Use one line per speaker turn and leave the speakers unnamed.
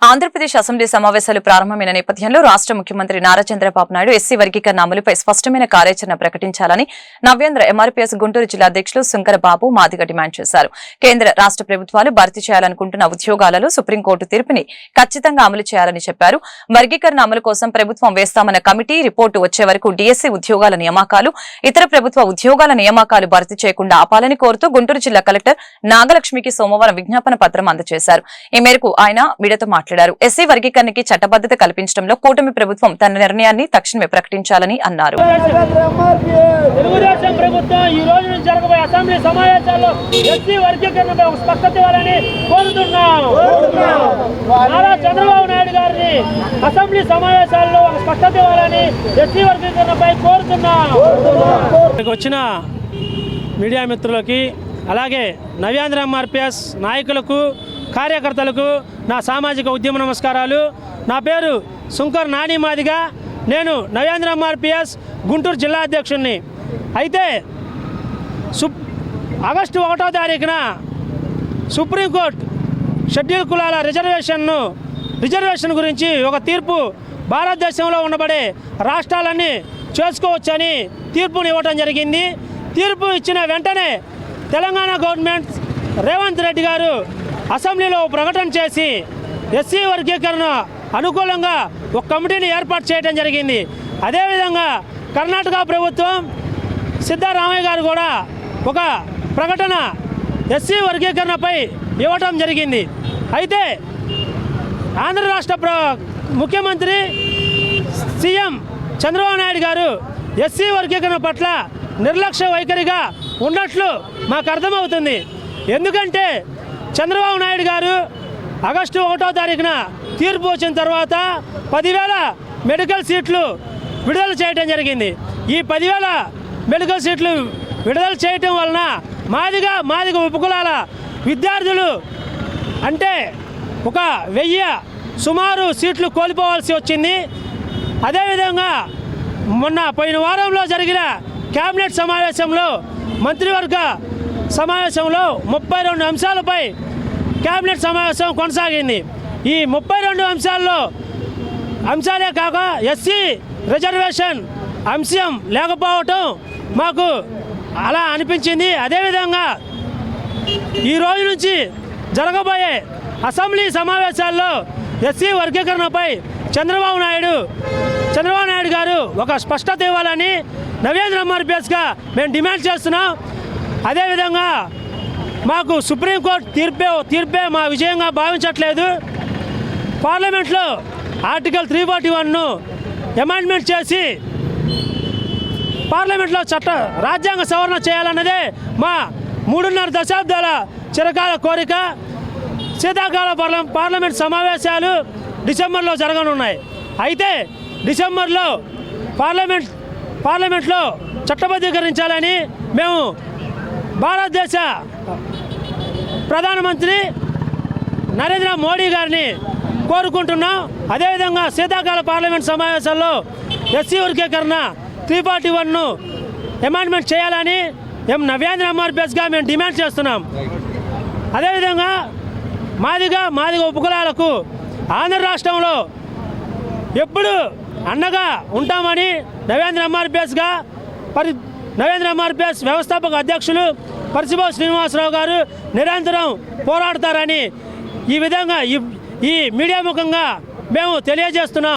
Andhra Pradesh assembly సమావేశాలు ప్రారంభమైన నేపథ్యంలో రాష్ట్ర ముఖ్యమంత్రి నారా చంద్రబాబు నాయుడు ఎస్సీ వర్గీకరణ అమలుపై స్పష్టమైన కార్యాచరణ ప్రకటించాలని నవ్యాంధ్ర ఎంఆర్పీఎస్ గుంటూరు జిల్లా అధ్యక్షులు శంకర బాబు మాదిగ డిమాండ్ చేశారు. కేంద్ర రాష్ట్ర ప్రభుత్వాలు భర్తీ చేయాలనుకుంటున్న ఉద్యోగాలలో సుప్రీంకోర్టు తీర్పుని ఖచ్చితంగా అమలు చేయాలని చెప్పారు. వర్గీకరణ అమలు కోసం ప్రభుత్వం వేస్తామన్న కమిటీ రిపోర్టు వచ్చే వరకు డీఎస్సీ ఉద్యోగాల నియామకాలు, ఇతర ప్రభుత్వ ఉద్యోగాల నియామకాలు భర్తీ చేయకుండా ఆపాలని కోరుతూ గుంటూరు జిల్లా కలెక్టర్ నాగలక్ష్మికి సోమవారం విజ్ఞాపన పత్రం అందజేశారు. ఈ మేరకు ఆయన మీడియాతో మాట్లాడారు. ఎస్సీ వర్గీకరణకి చట్టబద్దత కల్పించడంలో కూటమి ప్రభుత్వం తన నిర్ణయాన్ని తక్షణమే ప్రకటించాలని అన్నారు.
తెలుగుదేశం ప్రభుత్వం ఈ రోజు నుంచి జరగబోయే అసెంబ్లీ సమావేశాల్లో ఎస్సీ వర్గీకరణపై ఒక స్పష్టత ఇవ్వాలని కోరుతున్నాం. నారా చంద్రబాబు నాయుడు గారిని అసెంబ్లీ సమావేశాల్లో ఒక స్పష్టత ఇవ్వాలని ఎస్సీ వర్గీకరణపై కోరుతున్నాం. వచ్చిన మీడియా మిత్రులకి, అలాగే నవ్యాంధ్ర ఎంఆర్పీఎస్ నాయకులకు, కార్యకర్తలకు నా సామాజిక ఉద్యమ నమస్కారాలు. నా పేరు శంకర్ నాని మాదిగ. నేను నవ్యాంధ్ర ఎంఆర్పీఎస్ గుంటూరు జిల్లా అధ్యక్షుడిని. అయితే ఆగస్టు 1వ తారీఖున సుప్రీంకోర్టు షెడ్యూల్ కులాల రిజర్వేషన్ గురించి ఒక తీర్పు భారతదేశంలో ఉండబడే రాష్ట్రాలన్నీ చేసుకోవచ్చని తీర్పుని ఇవ్వటం జరిగింది. తీర్పు ఇచ్చిన వెంటనే తెలంగాణ గవర్నమెంట్ రేవంత్ రెడ్డి గారు అసెంబ్లీలో ప్రకటన చేసి ఎస్సీ వర్గీకరణ అనుకూలంగా ఒక కమిటీని ఏర్పాటు చేయడం జరిగింది. అదేవిధంగా కర్ణాటక ప్రభుత్వం సిద్ధరామయ్య గారు కూడా ఒక ప్రకటన ఎస్సీ వర్గీకరణపై ఇవ్వటం జరిగింది. అయితే ఆంధ్ర రాష్ట్ర ముఖ్యమంత్రి సీఎం చంద్రబాబు నాయుడు గారు ఎస్సీ వర్గీకరణ పట్ల నిర్లక్ష్య వైఖరిగా ఉన్నట్లు మాకు అర్థమవుతుంది. ఎందుకంటే చంద్రబాబు నాయుడు గారు ఆగస్టు 1వ తారీఖున తీర్పు వచ్చిన తర్వాత 10,000 మెడికల్ సీట్లు విడుదల చేయడం జరిగింది. ఈ 10,000 మెడికల్ సీట్లు విడుదల చేయటం వలన మాదిగ ఉపకులాల విద్యార్థులు అంటే 1,000 సుమారు సీట్లు కోల్పోవాల్సి వచ్చింది. అదేవిధంగా మొన్న పోయిన వారంలో జరిగిన కేబినెట్ సమావేశంలో, మంత్రివర్గ సమావేశంలో 32 అంశాలపై కేబినెట్ సమావేశం కొనసాగింది. ఈ 32 అంశాలే కాక ఎస్సీ రిజర్వేషన్ అంశం లేకపోవటం మాకు అలా అనిపించింది. అదేవిధంగా ఈ రోజు నుంచి జరగబోయే అసెంబ్లీ సమావేశాల్లో ఎస్సీ వర్గీకరణపై చంద్రబాబు నాయుడు గారు ఒక స్పష్టత ఇవ్వాలని నవ్యాంధ్ర ఎంఆర్పీఎస్గా మేము డిమాండ్ చేస్తున్నాం. అదేవిధంగా మాకు సుప్రీంకోర్టు తీర్పే మా విజయంగా భావించట్లేదు. పార్లమెంట్లో ఆర్టికల్ 341ను అమెండ్మెంట్ చేసి పార్లమెంట్లో రాజ్యాంగ సవరణ చేయాలన్నదే మా 3.5 దశాబ్దాల చిరకాల కోరిక. శీతాకాల పార్లమెంట్ సమావేశాలు డిసెంబర్లో జరగనున్నాయి. అయితే డిసెంబర్లో పార్లమెంట్లో చట్టబద్ధీకరించాలని మేము భారతదేశ ప్రధానమంత్రి నరేంద్ర మోడీ గారిని కోరుకుంటున్నాం. అదేవిధంగా శీతాకాల పార్లమెంట్ సమావేశాల్లో ఎస్సీ వర్గీకరణ 341ను అమెండ్మెంట్ చేయాలని నవ్యాంధ్ర ఎంఆర్పీఎస్గా మేము డిమాండ్ చేస్తున్నాం. అదేవిధంగా మాదిగ ఉపకులాలకు ఆంధ్ర రాష్ట్రంలో ఎప్పుడు అండగా ఉంటామని నవ్యాంధ్ర ఎంఆర్పీఎస్ వ్యవస్థాపక అధ్యక్షులు పరిసిబాబు శ్రీనివాసరావు గారు నిరంతరం పోరాడతారని ఈ విధంగా ఈ మీడియా ముఖంగా మేము తెలియజేస్తున్నాం.